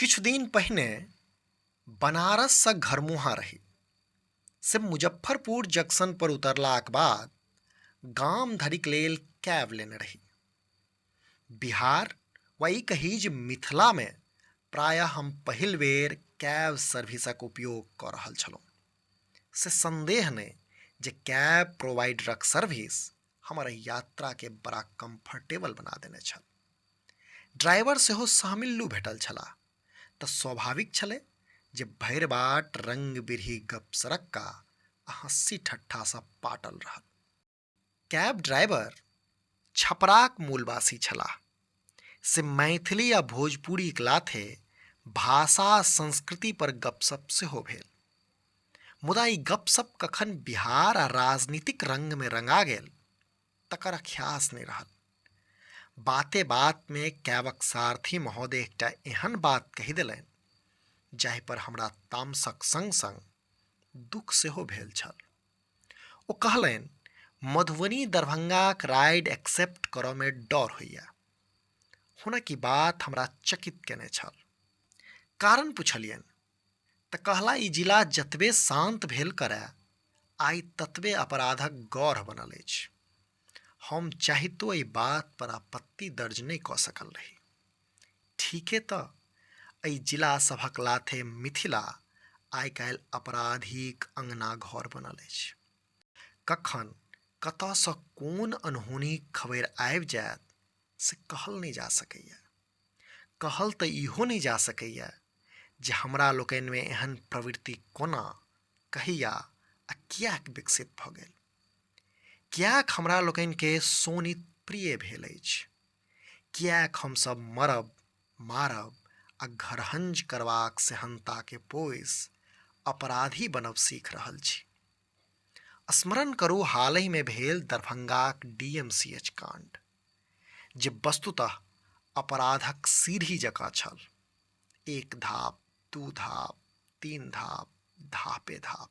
किछु दिन पहिने बनारस सँ घरमुहा रही से मुजफ्फरपुर जंक्शन पर उतरलाक बाद गाम धरिक लेल कैब लेने रही। बिहार वा ई कही जे मिथिलामे प्रायः हम पहिल बेर कैब सर्विसक उपयोग कऽ रहल छलहुँ। से संदेह नहि जे कैब प्रोवाइडरक सर्विस हमर यात्राके बड़ा कम्फर्टेबल बना देने छल। ड्राइवर सेहो सामिल्लू भेटल छलाह तऽ स्वाभाविक छलै जे भरि बाट रंग बिरही गपसरक्का आ हँसी ठट्ठासँ पाटल रहल। कैब ड्राइवर छपराक मूलवासी छलाह। से मैथिली आ भोजपुरीक लाथे भाषा आ संस्कृति पर गपशप सेहो भेल। मुदा ई गपशप कखन बिहार आ राजनीतिक रंगमे रंगा गेल तकर ख्यास नहि रहल। बाते बातमे कैबक सारथी महोदय एकटा एहन बात कहि देलनि जाहि पर हमरा तामसक संग संग दुख सेहो भेल छल। ओ कहलनि, मधुबनी दरभंगाक राइड एक्सेप्ट करयमे डर होइए। हुनक ई बात हमरा चकित केने छल। कारण पुछलियनि तऽ कहला ई जिला जतबे शांत भेल करय आइ ततबे अपराधक गढ़ बनल अछि। हम चाहितो एहि बात पर आपत्ति दर्ज नहि कऽ सकल रही। ठीके तऽ एहि जिला सभक लाथे मिथिला आइ काल्हि अपराधीक अंगना घर बनल अछि। कखन कतयसँ कोन अनहोनी खबरि आबि जायत से कहल नहि जा सकैए। कहल तऽ इहो नहि जा सकैए जे हमरा लोकनिमे एहन प्रवृत्ति कोना, कहिया आ किएक विकसित भऽ गेल। किएक हमरा लोकनिके शोणित प्रिय भेल अछि। किएक हमसभ मरब, मारब आ घरहंज करबाक सेहनताके पोसि अपराधी बनब सीख रहल छी। स्मरण करू हालहिमे भेल दरभंगाक DMCH कांड, जे वस्तुतः अपराधक सीढ़ी जकाँ छल। एक धाप, दू धाप, तीन धाप, धापे धाप।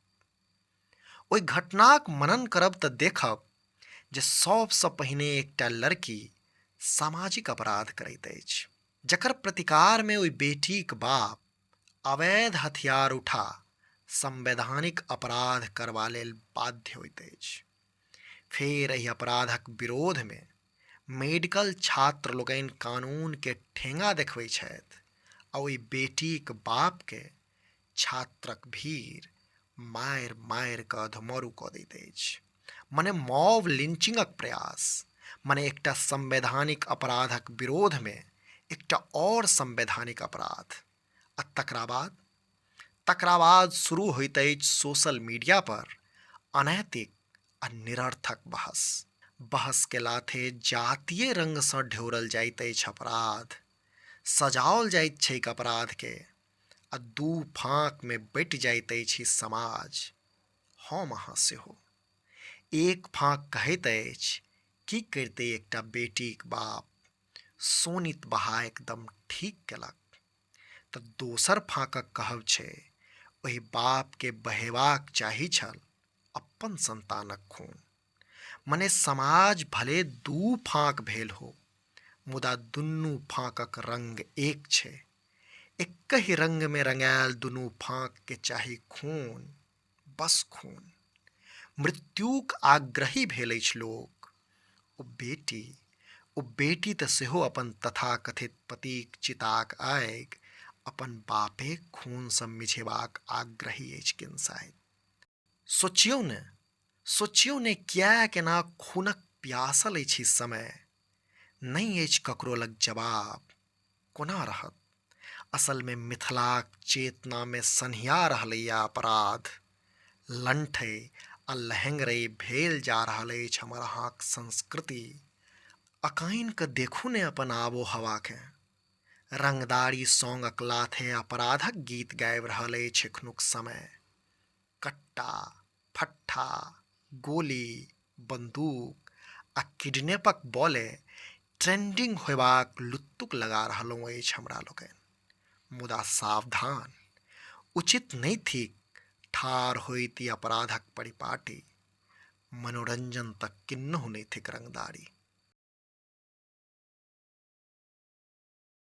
ओहि घटनाक मनन करब तऽ देखब जे सबसँ पहिने एकटा लड़की सामाजिक अपराध करैत अछि, जकर प्रतिकारमे ओहि बेटीक बाप अवैध हथियार उठा संवैधानिक अपराध करबा लेल बाध्य होइत अछि। फेर एहि अपराधक विरोधमे मेडिकल छात्र लोकनि कानूनके ठेंगा देखबै छथि आ ओहि बेटीक बापके छात्रक भीड़ मारि मारि कऽ अधमरू कऽ दैत अछि। मने मॉब लिंचिंगक प्रयास, मने एकटा संवैधानिक अपराधक विरोधमे एकटा और संवैधानिक अपराध। आ तकरा बाद शुरू होइत अछि सोशल मीडिया पर अनैतिक आ निरर्थक बहस के लाथे जातीय रंगसँ ढ्योरल जाइत अछि अपराध, सजाओल जाइत छैक अपराधके आ दू फाँकमे बँटि जाइत अछि समाज, हम अहाँ सेहो। एक फाँक कहैत अछि की करितै एकटा बेटीक बाप, सोनित बहा एकदम ठीक केलक, तऽ दोसर फाँकक कहब छै ओहि बापके बहेबाक चाही छल अपन संतानक खून। मने समाज भले दू फाँक भेल हो, मुदा दुनू फाँकक रंग एक छै। एकहि रंगमे रंगायल दुनू फाँकके चाही खून, बस खून। मृत्युक आग्रही भेल अछि लोक। ओ बेटी तऽ सेहो अपन तथाकथित पतिक चिताक आगि अपन बापेक खूनसँ मिझेबाक आग्रही अछि किन्साइत। सोचियौ ने किएक एना खूनक प्यासल अछि ई समय। नहि अछि ककरो लग जवाब, कोना रहत। असलमे मिथिलाक चेतनामे सन्हिया रहलैए अपराध। लण्ठै आ लहेंगरइ भेल जा रहल अछि हमर अहाँक संस्कृति। अकाइन कऽ देखू ने अपन आबो हवाके। रंगदारी सॉन्गक लाथे अपराधक गीत गाबि रहल अछि एखनुक समय। कट्टा, फट्ठा, गोली, बंदूक आ किडनैपक बले ट्रेंडिंग होयबाक लुत्तुक लगा रहलहुँ अछि हमरा लोकनि। मुदा सावधान, उचित नहि थिक ठाढ़ होइत ई अपराधक परिपाटी। मनोरंजन तक किन्नहु नहि थिक रंगदारी।